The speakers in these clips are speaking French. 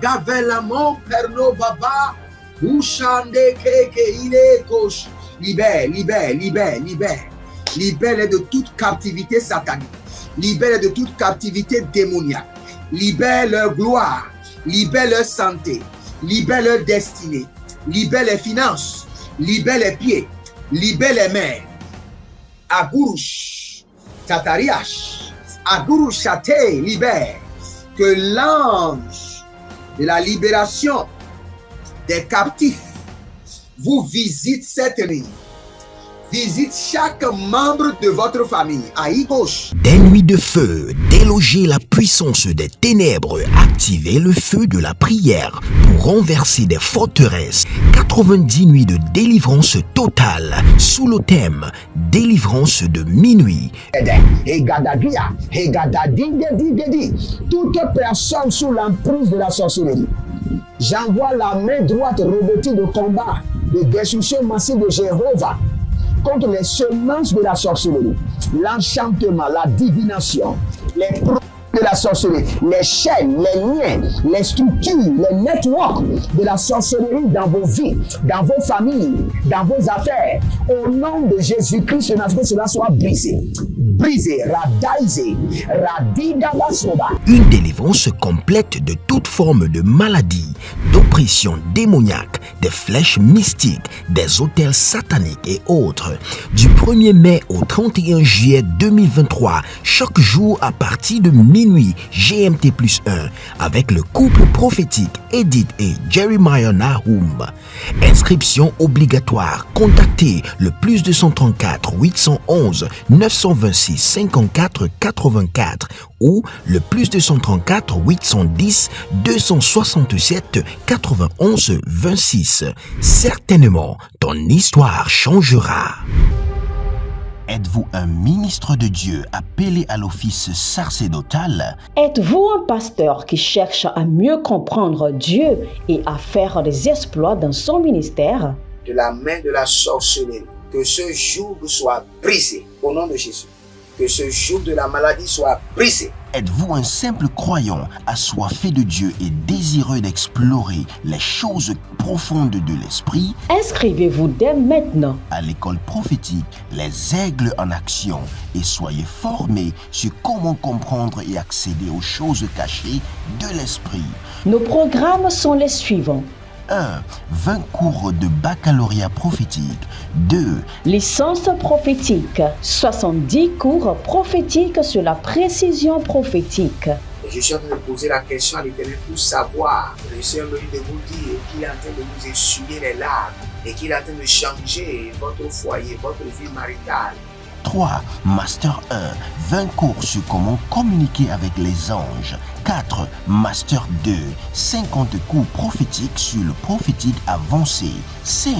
Gavelamo pernovava. Ushande keke ile kosh. Libère, libère, libère, libère. Libère de toute captivité satanique. Libère de toute captivité démoniaque. Libère leur gloire. Libère leur santé. Libère leur destinée. Libère les finances. Libère les pieds. Libère les mains. Agurush. Tatariash. Agurush Chate. Libère. Que l'ange de la libération des captifs vous visite cette nuit. Visite chaque membre de votre famille. Aïe gauche. Des nuits de feu, déloger la puissance des ténèbres, activer le feu de la prière pour renverser des forteresses. 90 nuits de délivrance totale sous le thème délivrance de minuit. Toute personne sous l'emprise de la sorcellerie, j'envoie la main droite revêtue de combat, de destruction massive de Jéhovah contre les semences de la sorcellerie, l'enchantement, la divination, les produits de la sorcellerie, les chaînes, les liens, les structures, les networks de la sorcellerie dans vos vies, dans vos familles, dans vos affaires. Au nom de Jésus-Christ, que cela soit brisé. Brisé, radaisé, radidabasoba. Une délivrance complète de toute forme de maladie, d'oppression démoniaque, des flèches mystiques, des autels sataniques et autres. Du 1er mai au 31 juillet 2023, chaque jour à partir de minuit GMT+1, avec le couple prophétique Edith et Jeremiah Nahum. Inscription obligatoire. Contactez le +234 811 926 54 84 ou le +234 810 267 91 26. Certainement, ton histoire changera. Êtes-vous un ministre de Dieu appelé à l'office sacerdotal? Êtes-vous un pasteur qui cherche à mieux comprendre Dieu et à faire des exploits dans son ministère? De la main de la sorcellerie, que ce joug soit brisé au nom de Jésus. Que ce joug de la maladie soit brisé. Êtes-vous un simple croyant assoiffé de Dieu et désireux d'explorer les choses profondes de l'esprit? Inscrivez-vous dès maintenant À l'école prophétique Les Aigles en Action et soyez formés sur comment comprendre et accéder aux choses cachées de l'esprit. Nos programmes sont les suivants. 1. 20 cours de baccalauréat prophétique. 2. Licence prophétique. 70 cours prophétiques sur la précision prophétique. Je suis en train de poser la question à l'Éternel pour savoir. Le Seigneur me dit de vous dire qu'il est en train de vous essuyer les larmes et qu'il est en train de changer votre foyer, votre vie maritale. 3. Master 1. 20 cours sur comment communiquer avec les anges. 4. Master 2. 50 cours prophétiques sur le prophétique avancé. 5.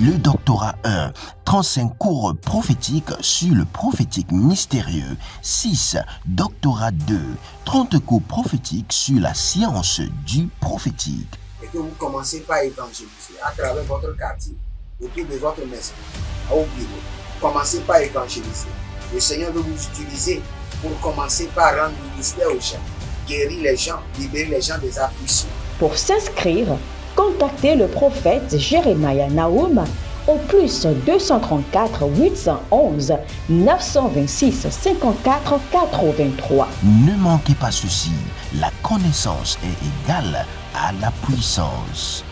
Le doctorat 1. 35 cours prophétiques sur le prophétique mystérieux. 6. Doctorat 2. 30 cours prophétiques sur la science du prophétique. Et que vous commencez par évangéliser à travers votre quartier, autour de votre maison, au bureau. Commencez par évangéliser. Le Seigneur veut vous utiliser pour commencer par rendre ministère aux gens, guérir les gens, libérer les gens des afflictions. Pour s'inscrire, contactez le prophète Jeremiah Nahum au +234 811 926 54 83. Ne manquez pas ceci, la connaissance est égale à la puissance.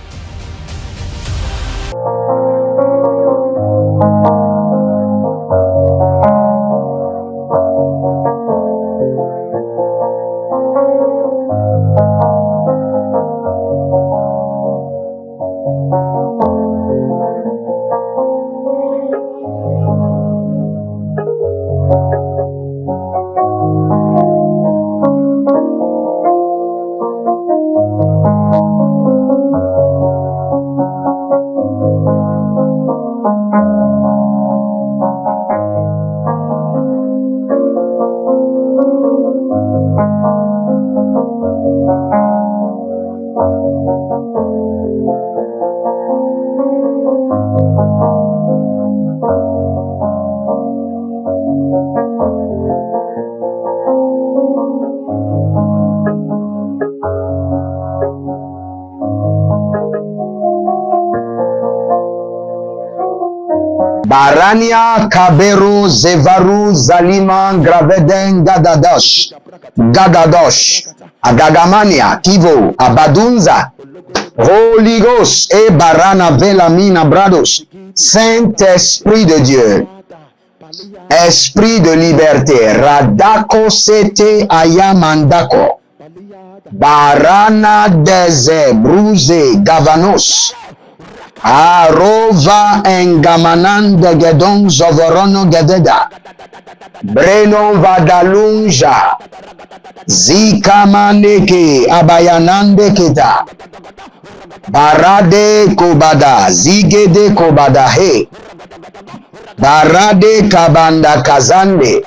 Barania Kabero Zevaru Zaliman Graveden Gadadosh Agagamania Kivo Abadunza Holy Ghost et Barana Velamina Brados. Saint-Esprit de Dieu, Esprit de liberté, Radako Sete Ayamandako, Barana Deze Bruze Gavanos, Arova Engamananda Gedon Zovorono Gededa, Brenon Vadalunja, Zikamaneke Abayanande Keda, Barade Kobada, Zigede Kobada He, Barade Kabanda Kazande,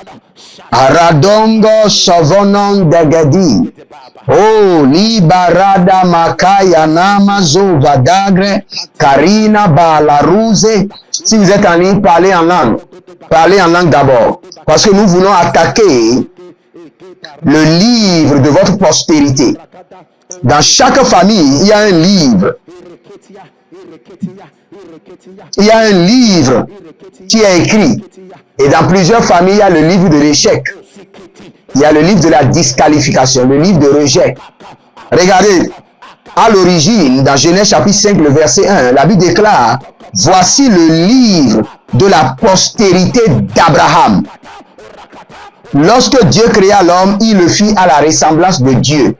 Aradongo Sovonon Degedi, Oh, Libarada Makaya Namazo Vadagre, Karina Balarouze. Si vous êtes en ligne, parlez en langue d'abord, parce que nous voulons attaquer le livre de votre postérité. Dans chaque famille, il y a un livre. Il y a un livre qui est écrit. Et dans plusieurs familles, il y a le livre de l'échec. Il y a le livre de la disqualification, le livre de rejet. Regardez, à l'origine, dans Genèse chapitre 5, le verset 1, la Bible déclare, voici le livre de la postérité d'Abraham. Lorsque Dieu créa l'homme, il le fit à la ressemblance de Dieu.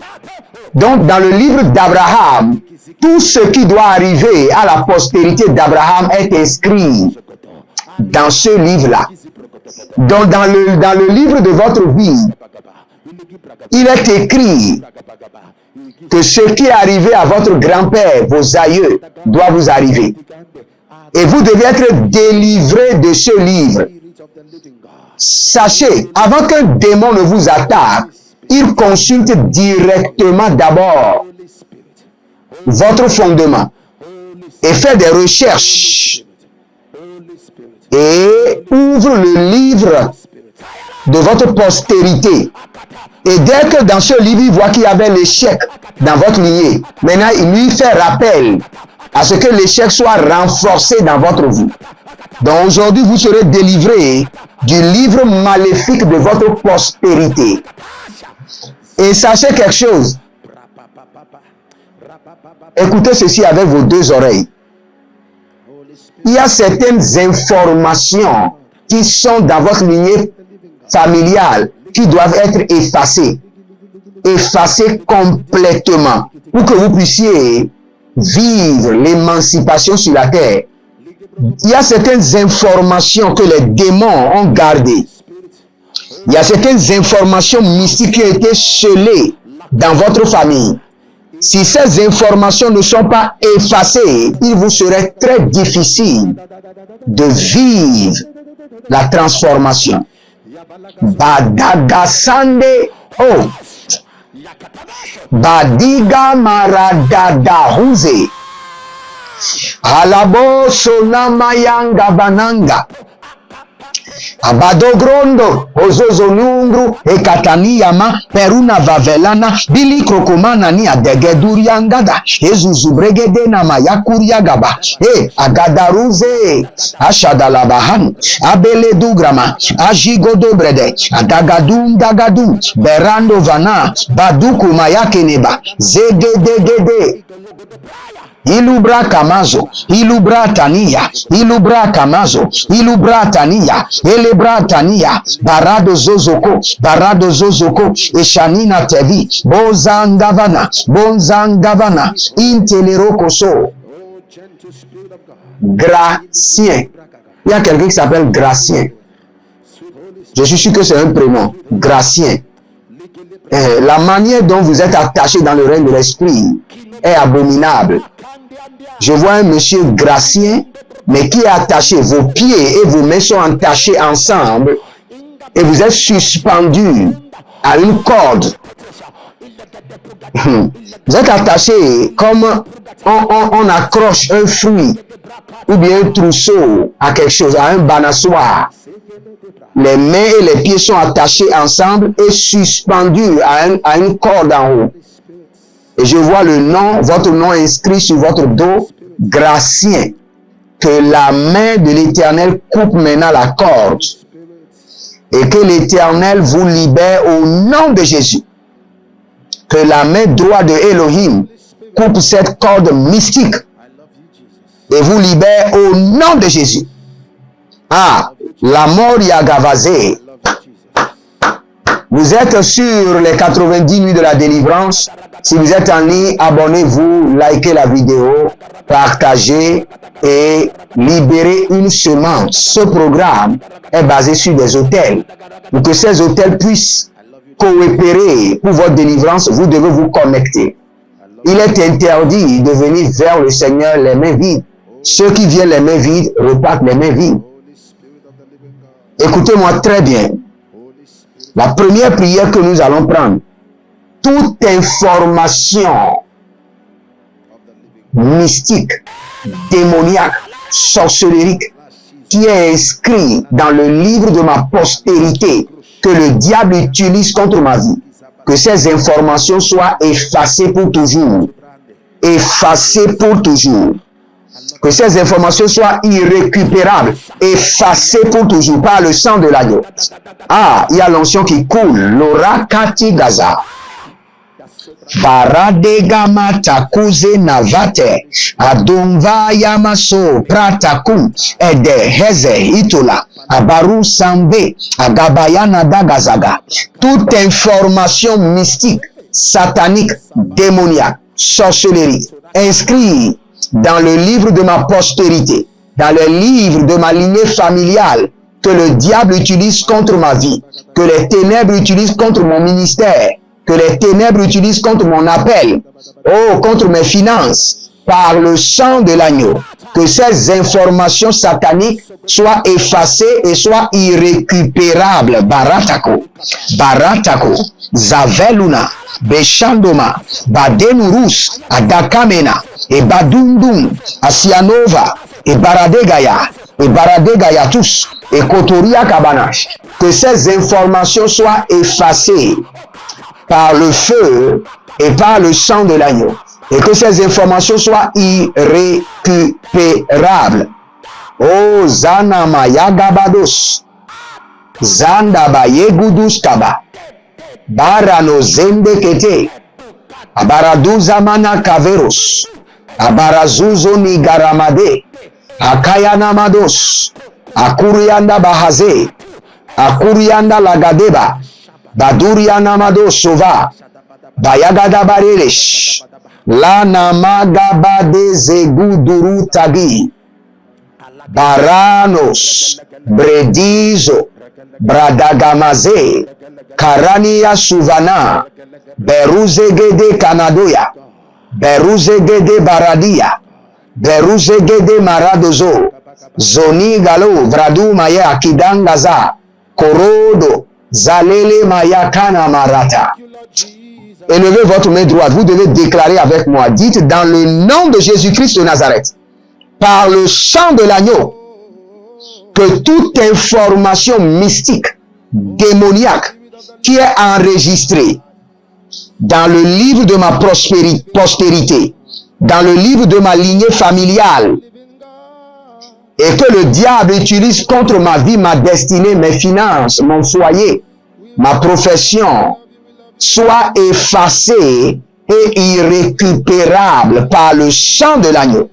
Donc, dans le livre d'Abraham, tout ce qui doit arriver à la postérité d'Abraham est inscrit dans ce livre-là. Donc, dans le livre de votre vie, il est écrit que ce qui est arrivé à votre grand-père, vos aïeux, doit vous arriver. Et vous devez être délivré de ce livre. Sachez, avant qu'un démon ne vous attaque, il consulte directement d'abord votre fondement et fait des recherches et ouvre le livre de votre postérité. Et dès que dans ce livre, il voit qu'il y avait l'échec dans votre lignée, maintenant il lui fait rappel à ce que l'échec soit renforcé dans votre vie. Donc aujourd'hui, vous serez délivré du livre maléfique de votre postérité. Et sachez quelque chose. Écoutez ceci avec vos deux oreilles. Il y a certaines informations qui sont dans votre lignée familiale qui doivent être effacées. Effacées complètement pour que vous puissiez vivre l'émancipation sur la terre. Il y a certaines informations que les démons ont gardées. Il y a certaines informations mystiques qui ont été scellées dans votre famille. Si ces informations ne sont pas effacées, il vous serait très difficile de vivre la transformation. Badagasande, oh, Badiga maradada huze, Alabo sonamayanga bananga. Abadogrondo, Ozozonungru, Ekataniyama, Peruna Vavelana, Bili Krokomana ni Adegeduriangada, Ezuzubregede na Mayakuriagaba, Agadaruze, Ashadalabahan, Abele Dugrama, Ajigodobrede, Adagadum Dagadum, Berando Vana, Baduku Mayakeneba, Zegedegede. Ilubra Kamazo, Ilubra Tania, Ilubra Kamazo, Ilubra Tania, Elebra Tania, Barado Zozoko, Eshanina Tevi, Bozangavana, Intelerokoso. Gracien. Il y a quelqu'un qui s'appelle Gracien. Je suis sûr que c'est un prénom. Gracien. La manière dont vous êtes attaché dans le règne de l'esprit est abominable. Je vois un monsieur Gracien, mais qui est attaché. Vos pieds et vos mains sont attachés ensemble et vous êtes suspendu à une corde. Vous êtes attaché comme on accroche un fruit ou bien un trousseau à quelque chose, à un banassoir. Les mains et les pieds sont attachés ensemble et suspendus à une corde en haut. Et je vois le nom, votre nom inscrit sur votre dos, Gracien. que la main de l'Éternel coupe maintenant la corde et que l'Éternel vous libère au nom de Jésus. Que la main droite de Elohim coupe cette corde mystique et vous libère au nom de Jésus. Ah, la mort Yagavazé. Vous êtes sur les 90 nuits de la délivrance. Si vous êtes en ligne, abonnez-vous, likez la vidéo, partagez et libérez une semence. Ce programme est basé sur des autels. Pour que ces autels puissent coopérer pour votre délivrance, vous devez vous connecter. Il est interdit de venir vers le Seigneur les mains vides. Ceux qui viennent les mains vides repartent les mains vides. Écoutez-moi très bien. La première prière que nous allons prendre, toute information mystique, démoniaque, sorcerique, qui est inscrite dans le livre de ma postérité, que le diable utilise contre ma vie, que ces informations soient effacées pour toujours. Effacées pour toujours. Que ces informations soient irrécupérables, effacées pour toujours par le sang de l'agneau. Ah, il y a l'onction qui coule. L'orakati Gaza. Baradegama takuze navate. Adonva yamaso pratakum. Ede heze itola. Abaru sambe. Agabayana dagazaga. Toute information mystique, satanique, démoniaque, sorcellerie, inscrit dans le livre de ma postérité, dans le livre de ma lignée familiale, que le diable utilise contre ma vie, que les ténèbres utilisent contre mon ministère, que les ténèbres utilisent contre mon appel, oh, contre mes finances, par le sang de l'agneau, que ces informations sataniques soient effacées et soient irrécupérables. Baratako, Baratako, Zaveluna, Beshandoma, Badenurus, Adakamena, et Badundum, Asianova, et Baradegaya tous, et Kotoria Kabanash, que ces informations soient effacées par le feu et par le sang de l'agneau, et que ces informations soient irrécupérables. Oh, Zanama Yagabados, Zandaba Yegudus Kaba, Barano Zendekete, Abaraduzamana Kaveros, Abarazuzo Nigaramade, Akayana Mados, Akurianda Bahaze, Akurianda Lagadeba, Baduriana Mados Sova, Bayagada Baresh, Lana Magabade Zeguduru Tagi, Baranos, Bredizo, Bradagamaze, Karania Suvana, Beruzegede Kanadoya, Beruzegede Baradia, Beruzegede Maradozo, Zoni Galo, Vradu Maya Kidangaza, Korodo, Zalele Maya Kana Marata. Élevez votre main droite, vous devez déclarer avec moi, dites dans le nom de Jésus-Christ de Nazareth, par le sang de l'agneau, que toute information mystique, démoniaque, qui est enregistrée dans le livre de ma postérité, dans le livre de ma lignée familiale, et que le diable utilise contre ma vie, ma destinée, mes finances, mon foyer, ma profession, soit effacée et irrécupérable par le sang de l'agneau.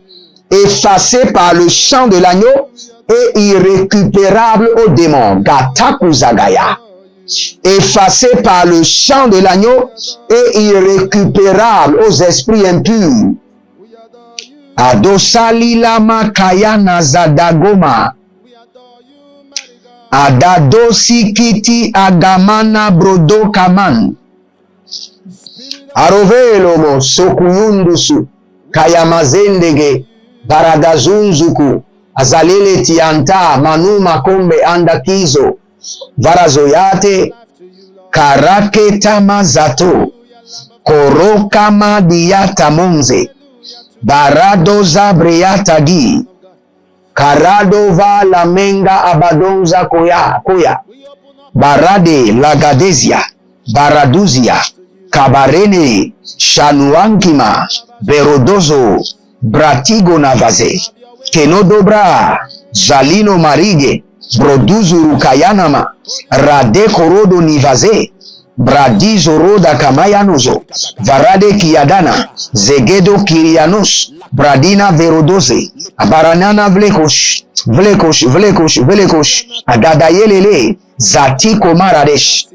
Effacée par le sang de l'agneau et irrécupérable aux démons. Gatakuzagaya. Effacé par le sang de l'agneau et irrécupérable aux esprits impurs. Adosalilama kayana zadagoma. Adadosikiti agamana brodo kaman. Arovelomo sokuyundusu kayamazendege baradazunzuku azalele tianta manuma kombe andakizo varazoyate karaketa mazato korokama diata monze barado zabriata gi karadova la menga abadonza koya barade lagadezia baraduzia kabarene shanuankima berodozo bratigo navaze Kenodobra, Zalino Marige, Broduzuru Kayanama, Rade Korodo Nivaze, Bradizo Roda Kamayanozo, Varade Kiyadana, Zegedo Kirianos, Bradina Verodoze, Baranana Vlekosh, Agadayelele, Zati Komaradesh.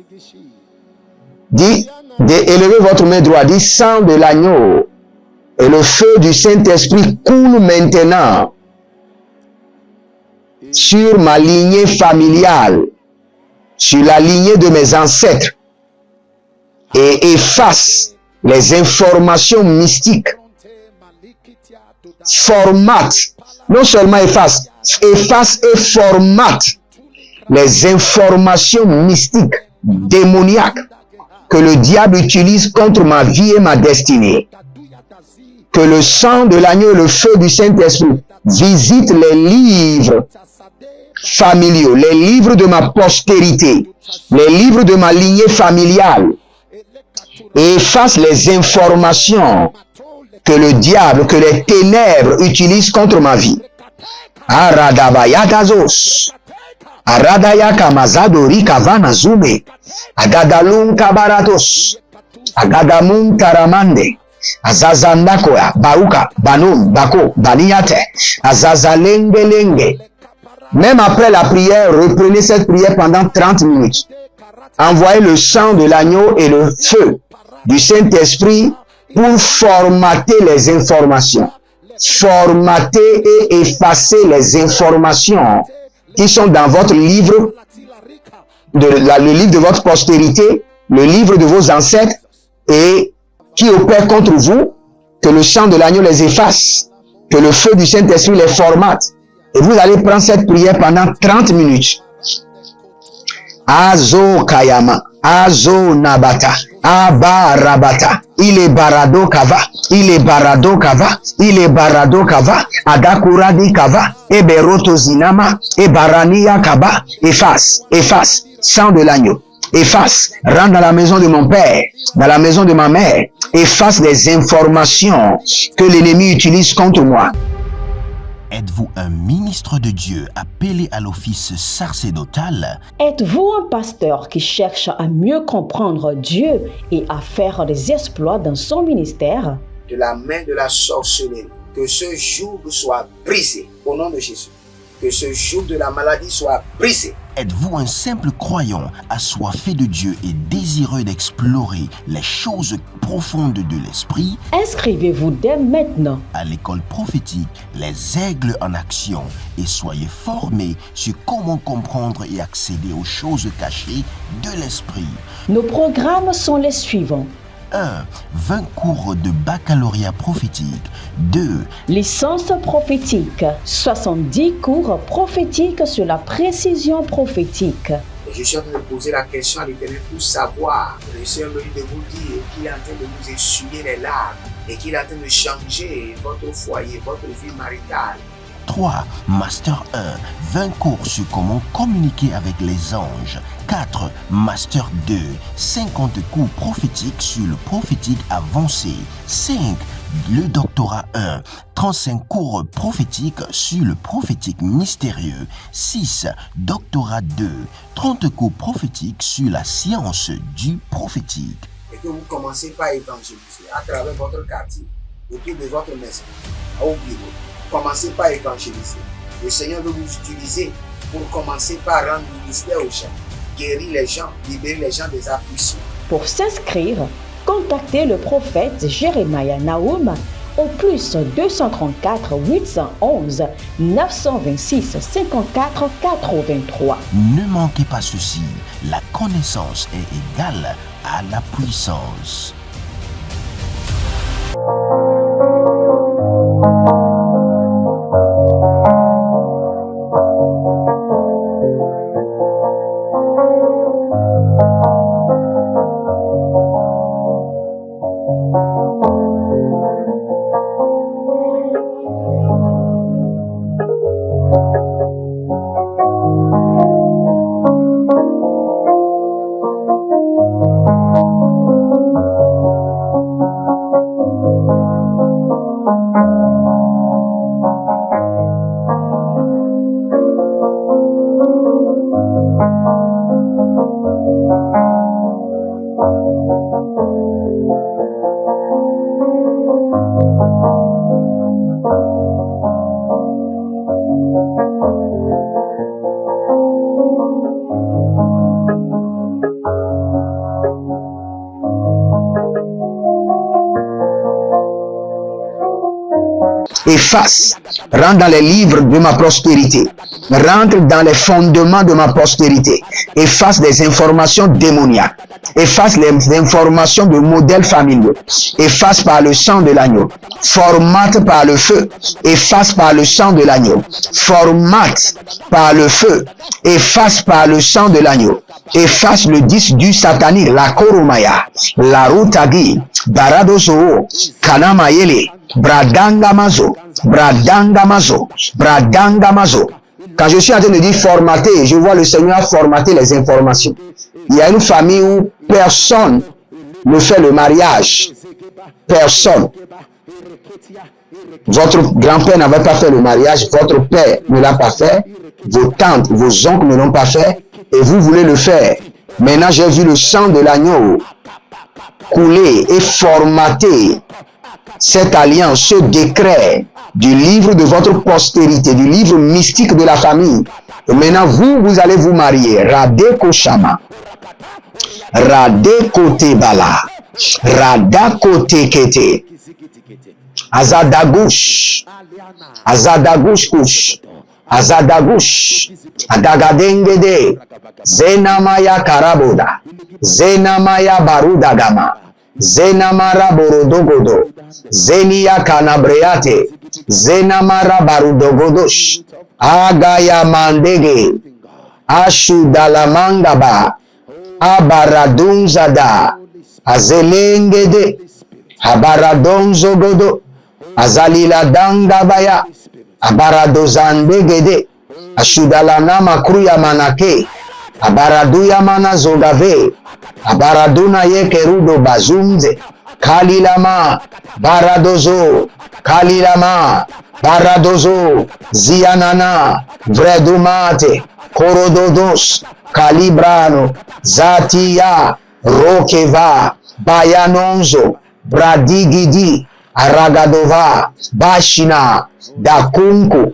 Dit, élevez votre main droite, dit, sang de l'agneau et le feu du Saint-Esprit coule maintenant sur ma lignée familiale, sur la lignée de mes ancêtres, et efface les informations mystiques. Formate, non seulement efface et formate les informations mystiques, démoniaques, que le diable utilise contre ma vie et ma destinée. Que le sang de l'agneau et le feu du Saint-Esprit visite les livres familiaux, les livres de ma postérité, les livres de ma lignée familiale, et efface les informations que le diable, que les ténèbres utilisent contre ma vie. Aradabayatazos, Aradaya Kamazadori Kavana Zume, Agadalun Kabaratos, Agadamun Taramande, Azazandakoya, Bauka, Banum, Bako, Baniate, Azazalengelenge. Même après la prière, reprenez cette prière pendant 30 minutes. Envoyez le sang de l'agneau et le feu du Saint-Esprit pour formater les informations. Formater et effacer les informations qui sont dans votre livre, le livre de votre postérité, le livre de vos ancêtres, et qui opèrent contre vous, que le sang de l'agneau les efface, que le feu du Saint-Esprit les formate. Et vous allez prendre cette prière pendant 30 minutes. Azo Kayama, Azo Nabata, Aba Rabata, il est Barado Kava, il est Barado Kava, il est Barado Kava, Adakuradi Kava, Eberoto Zinama, Ebarania Kaba, efface, efface, sang de l'agneau, efface, rentre dans la maison de mon père, dans la maison de ma mère, efface les informations que l'ennemi utilise contre moi. Êtes-vous un ministre de Dieu appelé à l'office sacerdotal? Êtes-vous un pasteur qui cherche à mieux comprendre Dieu et à faire des exploits dans son ministère? De la main de la sorcellerie, que ce joug soit brisé au nom de Jésus. Que ce joug de la maladie soit brisé. Êtes-vous un simple croyant assoiffé de Dieu et désireux d'explorer les choses profondes de l'esprit? Inscrivez-vous dès maintenant À l'école prophétique Les Aigles en Action et soyez formés sur comment comprendre et accéder aux choses cachées de l'esprit. Nos programmes sont les suivants. 1. 20 cours de baccalauréat prophétique. 2. Licence prophétique. 70 cours prophétiques sur la précision prophétique. Et je suis en train de poser la question à l'Éternel pour savoir. Le Seigneur me dit de vous dire qu'il est en train de vous essuyer les larmes et qu'il est en train de changer votre foyer, votre vie maritale. 3. Master 1. 20 cours sur comment communiquer avec les anges. 4. Master 2. 50 cours prophétiques sur le prophétique avancé. 5. Le doctorat 1. 35 cours prophétiques sur le prophétique mystérieux. 6. Doctorat 2. 30 cours prophétiques sur la science du prophétique. Et que vous commencez par évangéliser à travers votre quartier, autour de votre maison, au bureau. Commencez par évangéliser. Le Seigneur veut vous utiliser pour commencer par rendre ministère aux gens, guérir les gens, libérer les gens des afflictions. Pour s'inscrire, contactez le prophète Jérémia Naoum au plus 234 811 926 54 83. Ne manquez pas ceci, la connaissance est égale à la puissance. efface, rentre dans les livres de ma prospérité, rentre dans les fondements de ma prospérité, efface des informations démoniaques, efface les informations de modèles familiaux, efface par le sang de l'agneau, formate par le feu, efface par le sang de l'agneau, formate par le feu, efface par le sang de l'agneau, efface le disque du satanique, la koromaya, la routagi, baradoso, kanamayele, bradangamazo, bradangamazo, bradangamazo. Quand je suis en train de dire formater, je vois le Seigneur formater les informations. Il y a une famille où personne ne fait le mariage. Personne. Votre grand-père n'avait pas fait le mariage, votre père ne l'a pas fait, vos tantes, vos oncles ne l'ont pas fait, et vous voulez le faire. Maintenant, j'ai vu le sang de l'agneau couler et formater cette alliance, ce décret du livre de votre postérité, du livre mystique de la famille. Et maintenant, vous allez vous marier. Radeko Shama, Radeko Tebala, Radako Tekete, Azadagush, Azadagush Kush, Azadagush, Adagadengede, Zenamaya Karaboda, Zenamaya Barudagama, Zenamara Borodogodo, Zenia Kanabreate, Zenamara Barudogodosh, Agaya Mandege, Ashudalamangaba, Abaradunzada, Azelengede, Abaradonzogodo, Azalila Dangabaya, Abaradozandegede, Ashudalanama Kruya Manake, Abaraduya Mana Zogave, Abaraduna Yekerudo Bazunze, Kalilama, Baradozo, Kalilama, Baradozo, Zianana, Vredumate, Korododos, Calibrano, Zatia, Rokeva, Bayanonzo, Bradigidi, Aragadova, Bashina, Dakunku.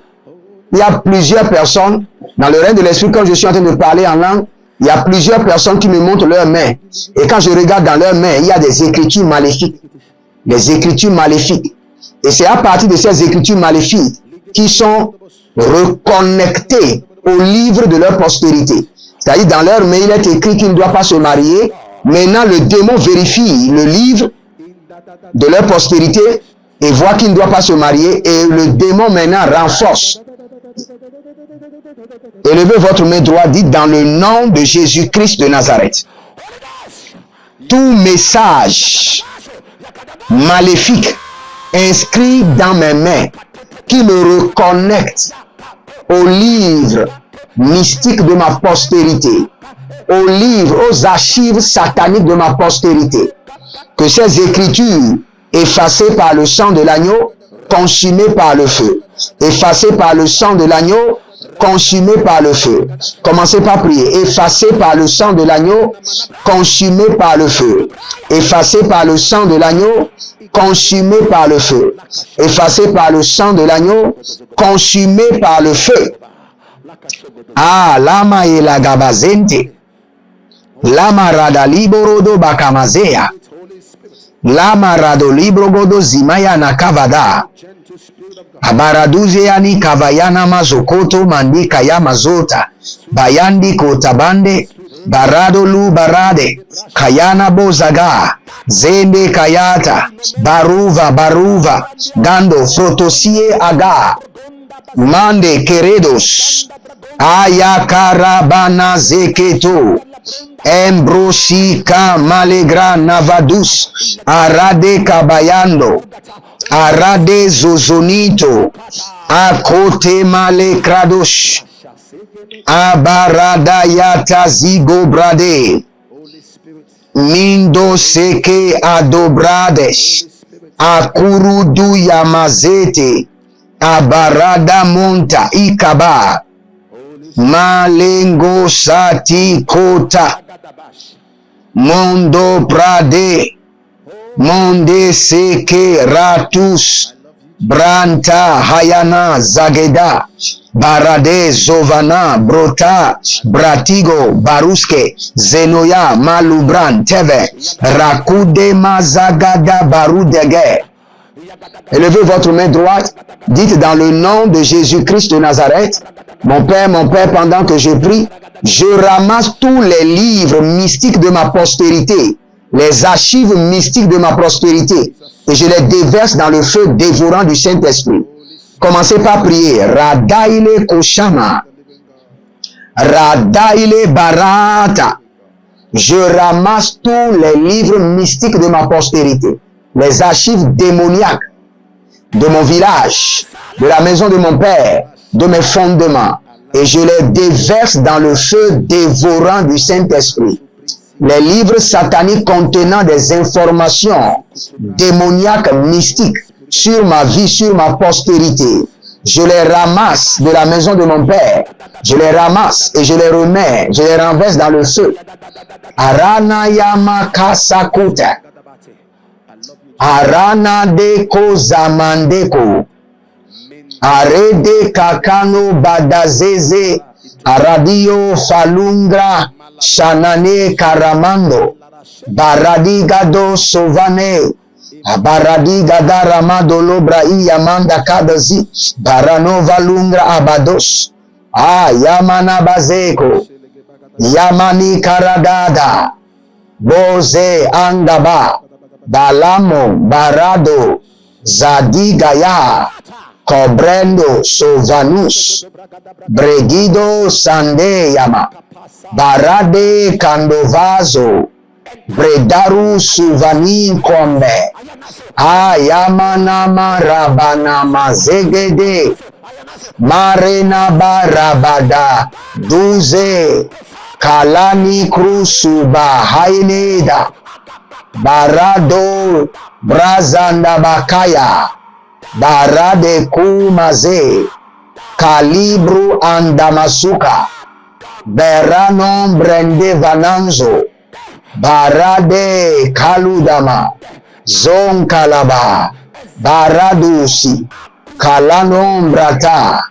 Il y a plusieurs personnes, dans le règne de l'esprit, quand je suis en train de parler en langue, il y a plusieurs personnes qui me montrent leurs mains. Et quand je regarde dans leurs mains, il y a des écritures maléfiques. Des écritures maléfiques. Et c'est à partir de ces écritures maléfiques qui sont reconnectées au livre de leur postérité. C'est-à-dire, dans leur main, il est écrit qu'ils ne doivent pas se marier. Maintenant, le démon vérifie le livre de leur postérité et voit qu'ils ne doivent pas se marier. Et le démon, maintenant, renforce. Élevez votre main droite, dites dans le nom de Jésus-Christ de Nazareth. Tout message maléfique inscrit dans mes mains qui me reconnecte au livre mystique de ma postérité, au livre, aux archives sataniques de ma postérité, que ces écritures effacées par le sang de l'agneau, consumées par le feu, effacées par le sang de l'agneau, consumé par le feu. Commencez par prier. Effacé par le sang de l'agneau, consumé par le feu. Effacé par le sang de l'agneau, consumé par le feu. Effacé par le sang de l'agneau, consumé par le feu. Ah, lama et la gabazente. Lama rada liborodo bakamazea. Lama rado librogodo zimaya nakavada. Abaraduzeani kavayana mazokoto mandi kaya mazota bayandi kotabande barado lu barade kayana bozaga zende kayata baruva gando frotosie aga mande keredos ayakarabana zeketo Embrosika malegra navadus arade kabayando arade zozonito akote male kradosh abarada yata zigo brade mindo seke adobrades akurudu yamazete abarada monta ikaba malengo sati kota mondo prade monde seke ratus branta hayana zageda barade zovana brota bratigo baruske zenoya malubran teve rakude mazagada barudege Élevez votre main droite. Dites dans le nom de Jésus-Christ de Nazareth, mon Père, pendant que je prie, je ramasse tous les livres mystiques de ma postérité, les archives mystiques de ma prospérité, et je les déverse dans le feu dévorant du Saint-Esprit. Commencez par prier. Radaile Koshama. Radaile Barata. Je ramasse tous les livres mystiques de ma postérité, les archives démoniaques de mon village, de la maison de mon père, de mes fondements, et je les déverse dans le feu dévorant du Saint-Esprit. Les livres sataniques contenant des informations démoniaques mystiques sur ma vie, sur ma postérité, je les ramasse de la maison de mon père, je les ramasse et je les remets, je les renverse dans le feu. Arana Yama Kasakuta. Arana Deko Zamandeko. Arede Kakano Badazeze. Aradio Falungra. Shanane Karamando. Baradigado Sovane. Baradiga Ramado Lobrai Yamanda Kadazi. Barano Valungra Abados. Yamana Bazeko. Yamani Karadada, Boze Angaba, Balamo, Barado, Zadigaya, Cobrendo, Sovanus, Bregido Sandeyama, Barade Candovazo, Bredaru Suvani Kombe, Ayamanama Rabanama Zegede, Marena Barabada, Duze, Kalani Krusuba Haineda, Barado Brazanda Bakaya, Barade Kumaze, Kalibru Andamasuka, Beranon Brende Vananzo, Barade Kaludama, Zon Kalaba, Baradusi, Kalanon Brata,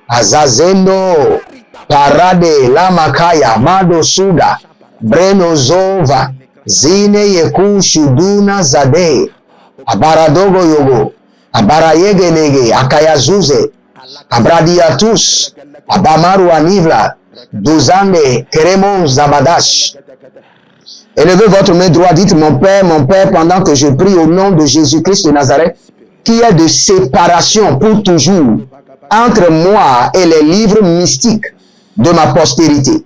Azazendo, Parade Lamakaya, Mado Suda, Breno Zova, Zine Yeku Shuduna Zade, Abaradogo Yogo, Abarayegelege, Akayazuze, Abradiatus, Abamaru Anivla, Duzande, Keremon Zabadash. Élevez votre main droite, dites mon Père, pendant que je prie au nom de Jésus-Christ de Nazareth, qui est de séparation pour toujours entre moi et les livres mystiques de ma postérité,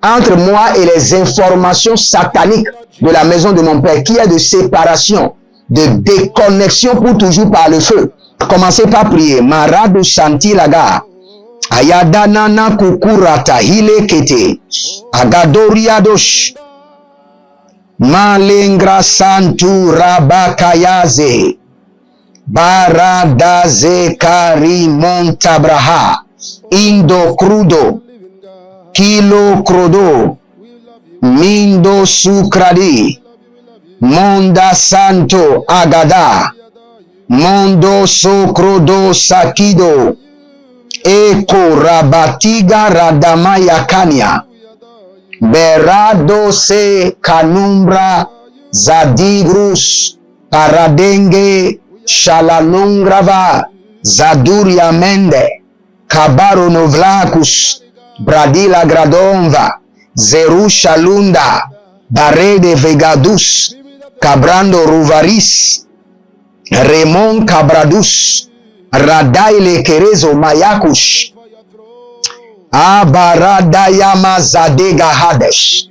entre moi et les informations sataniques de la maison de mon Père, qui est de séparation, de déconnexion pour toujours par le feu. Commencez par prier. Maradu Shanti Laga, Ayadanana Kukurata Hile Kete, Agadoriadosh, Malengra Santu Rabakayaze, Baradaze Kari Montabraha, Indo Crudo, Kilo Crodo, Mindo Sukradi, Monda Santo Agada, Mondo Socrodo Sakido, Eko Rabatiga Radamaya Kanya, Berado Se Kanumbra Zadigrus, Paradenge Shalalungrava, Zaduria Mende, Kabaro Novlakus, Bradila Gradonva, Zerusha Lunda, Barede Vegadus, Cabrando Ruvaris, Remon Cabradus, Radaile Kerezo Mayakush, Abaradayama Zadega Hadesh.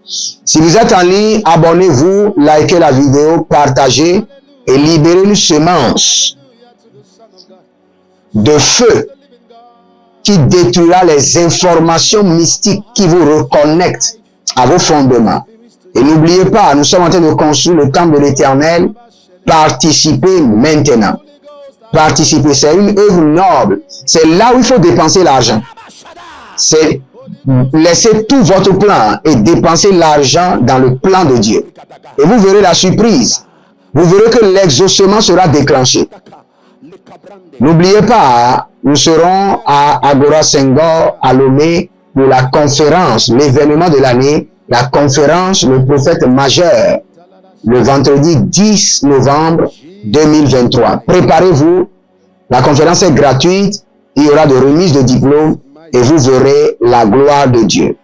Si vous êtes en ligne, abonnez-vous, likez la vidéo, partagez et libérez une semence de feu qui détruira les informations mystiques qui vous reconnectent à vos fondements. Et n'oubliez pas, nous sommes en train de construire le temple de l'Éternel. Participez maintenant. Participez, c'est une œuvre noble. C'est là où il faut dépenser l'argent. C'est laisser tout votre plan et dépenser l'argent dans le plan de Dieu. Et vous verrez la surprise. Vous verrez que l'exaucement sera déclenché. N'oubliez pas, nous serons à Agora Senghor, à Lomé, pour la conférence, l'événement de l'année, la conférence, le prophète majeur, le vendredi 10 novembre 2023. Préparez-vous. La conférence est gratuite. Il y aura de remises de diplômes et vous verrez la gloire de Dieu.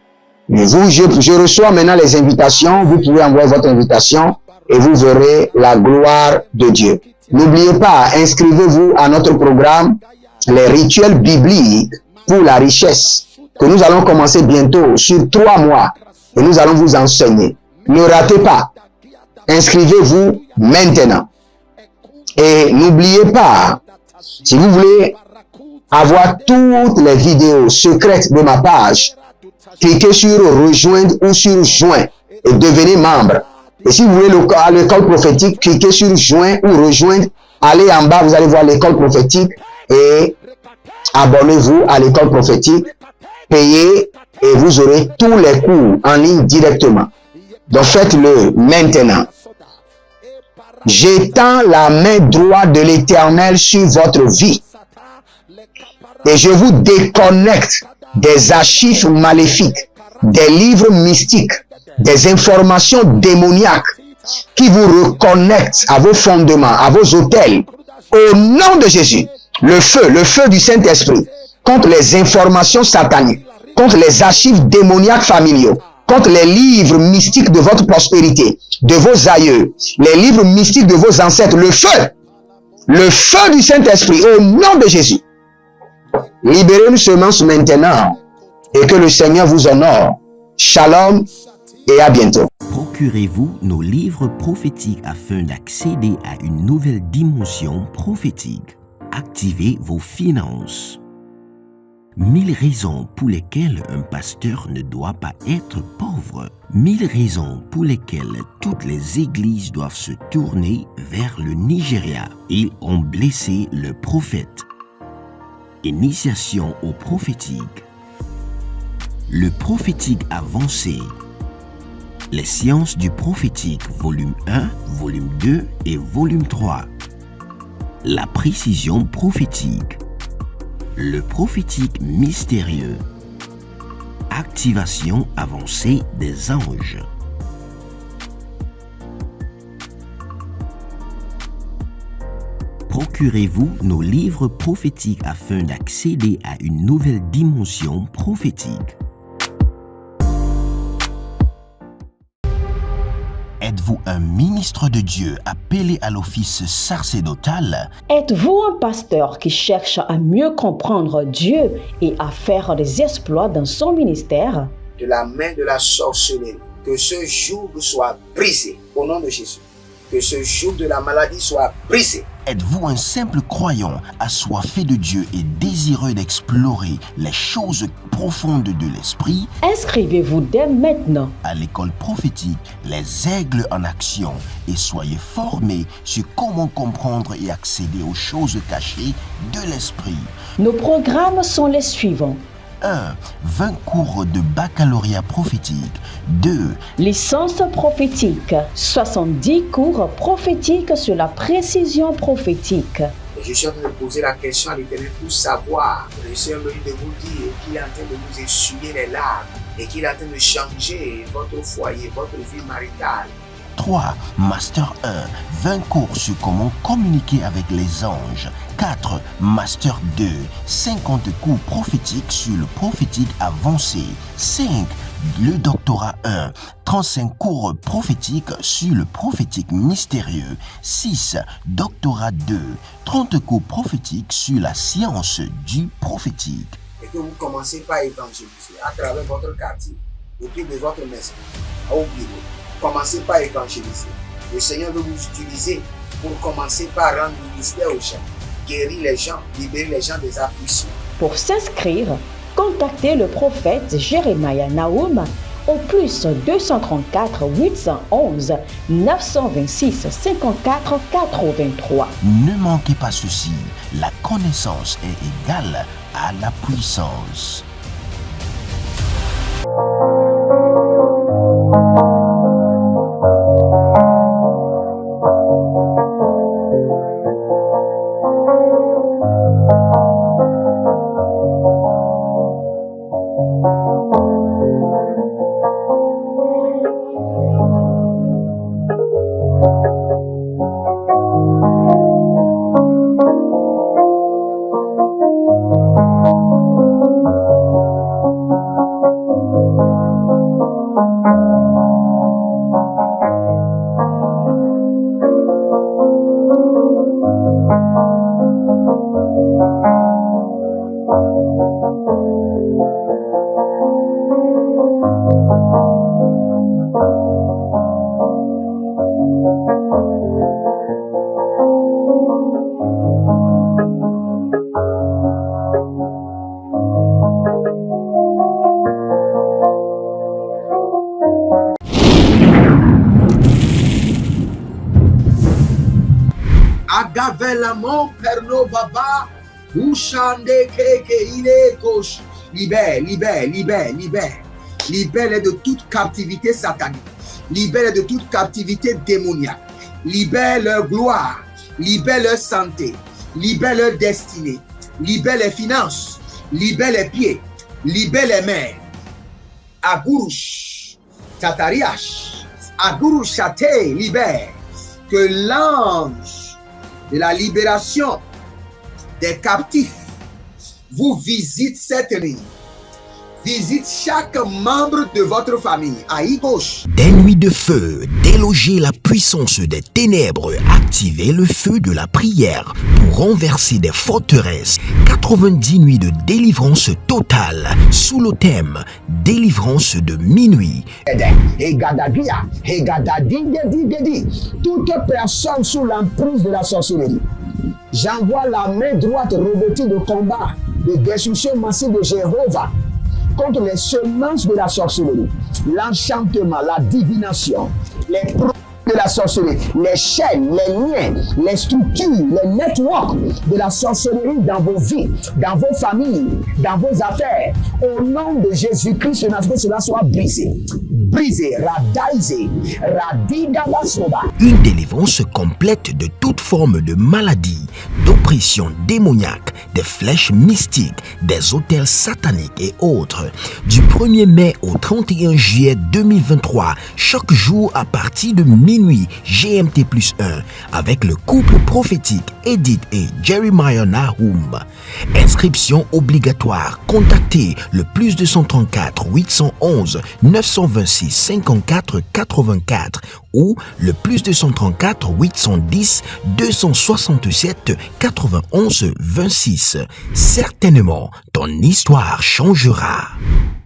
Je reçois maintenant les invitations. Vous pouvez envoyer votre invitation et vous verrez la gloire de Dieu. N'oubliez pas, inscrivez-vous à notre programme, les rituels bibliques pour la richesse, que nous allons commencer bientôt sur 3 mois et nous allons vous enseigner. Ne ratez pas. Inscrivez-vous maintenant. Et n'oubliez pas, si vous voulez avoir toutes les vidéos secrètes de ma page, cliquez sur rejoindre ou sur joint et devenez membre. Et si vous voulez l'école prophétique, cliquez sur joint ou rejoindre. Allez en bas, vous allez voir l'école prophétique et abonnez-vous à l'école prophétique. Payez et vous aurez tous les cours en ligne directement. Donc faites-le maintenant. J'étends la main droite de l'Éternel sur votre vie et je vous déconnecte des archives maléfiques, des livres mystiques, des informations démoniaques qui vous reconnectent à vos fondements, à vos autels. Au nom de Jésus, le feu du Saint-Esprit contre les informations sataniques, contre les archives démoniaques familiaux, contre les livres mystiques de votre prospérité, de vos aïeux, les livres mystiques de vos ancêtres. Le feu du Saint-Esprit, au nom de Jésus. Libérez une semence maintenant et que le Seigneur vous honore. Shalom et à bientôt. Procurez-vous nos livres prophétiques afin d'accéder à une nouvelle dimension prophétique. Activez vos finances. 1000 raisons pour lesquelles un pasteur ne doit pas être pauvre. 1000 raisons pour lesquelles toutes les églises doivent se tourner vers le Nigeria. Ils ont blessé le prophète. Initiation au prophétique. Le prophétique avancé. Les sciences du prophétique, volume 1, volume 2 et volume 3. La précision prophétique. Le prophétique mystérieux. Activation avancée des anges. Procurez-vous nos livres prophétiques afin d'accéder à une nouvelle dimension prophétique. Êtes-vous un ministre de Dieu appelé à l'office sacerdotal? Êtes-vous un pasteur qui cherche à mieux comprendre Dieu et à faire des exploits dans son ministère? De la main de la sorcellerie, que ce joug soit brisé au nom de Jésus. Que ce joug de la maladie soit brisé. Êtes-vous un simple croyant assoiffé de Dieu et désireux d'explorer les choses profondes de l'esprit? Inscrivez-vous dès maintenant À l'école prophétique, les aigles en action, et soyez formés sur comment comprendre et accéder aux choses cachées de l'esprit. Nos programmes sont les suivants. 1. 20 cours de baccalauréat prophétique. 2. Licence prophétique, 70 cours prophétiques sur la précision prophétique. Et je suis en train de poser la question à l'Éternel pour savoir. Le Seigneur me dit de vous dire qu'il est en train de vous essuyer les larmes et qu'il est en train de changer votre foyer, votre vie maritale. 3. Master 1. 20 cours sur comment communiquer avec les anges. 4. Master 2. 50 cours prophétiques sur le prophétique avancé. 5. Le doctorat 1. 35 cours prophétiques sur le prophétique mystérieux. 6. Doctorat 2. 30 cours prophétiques sur la science du prophétique. Et que vous commencez par évangéliser à travers votre quartier, autour de votre maison, au bureau. Commencez par évangéliser. Le Seigneur veut vous utiliser pour commencer par rendre ministère aux gens, guérir les gens, libérer les gens des afflictions. Pour s'inscrire, contactez le prophète Jérémia Naoum au plus 234 811 926 54 83. Ne manquez pas ceci, la connaissance est égale à la puissance. Ragavelamon perno vava. Ushande keke ile kosh. Libère, libère, libère, libère. Libère de toute captivité satanique. Libère de toute captivité démoniaque. Libère leur gloire. Libère leur santé. Libère leur destinée. Libère les finances. Libère les pieds. Libère les mains. Agurush. Tatariash. Agurush Chate. Libère. Que l'ange de la libération des captifs vous visite cette nuit. Visite chaque membre de votre famille. Aïe gauche. Des nuits de feu, déloger la puissance des ténèbres, activer le feu de la prière pour renverser des forteresses. 90 nuits de délivrance totale sous le thème délivrance de minuit. Toute personne sous l'emprise de la sorcellerie, j'envoie la main droite revêtue de combat, de destruction massive de Jéhovah contre les semences de la sorcellerie, l'enchantement, la divination, les produits de la sorcellerie, les chaînes, les liens, les structures, les networks de la sorcellerie dans vos vies, dans vos familles, dans vos affaires. Au nom de Jésus-Christ, que cela soit brisé. Brisé, radaisé, radidabasoba. Une délivrance complète de toute forme de maladie, d'oppression démoniaque, des flèches mystiques, des autels sataniques et autres. Du 1er mai au 31 juillet 2023, chaque jour à partir de minuit GMT+1, avec le couple prophétique Edith et Jeremiah Nahum. Inscription obligatoire. Contactez le +234 811 926 54 84 ou le +234 810 267 91 26. Certainement, ton histoire changera.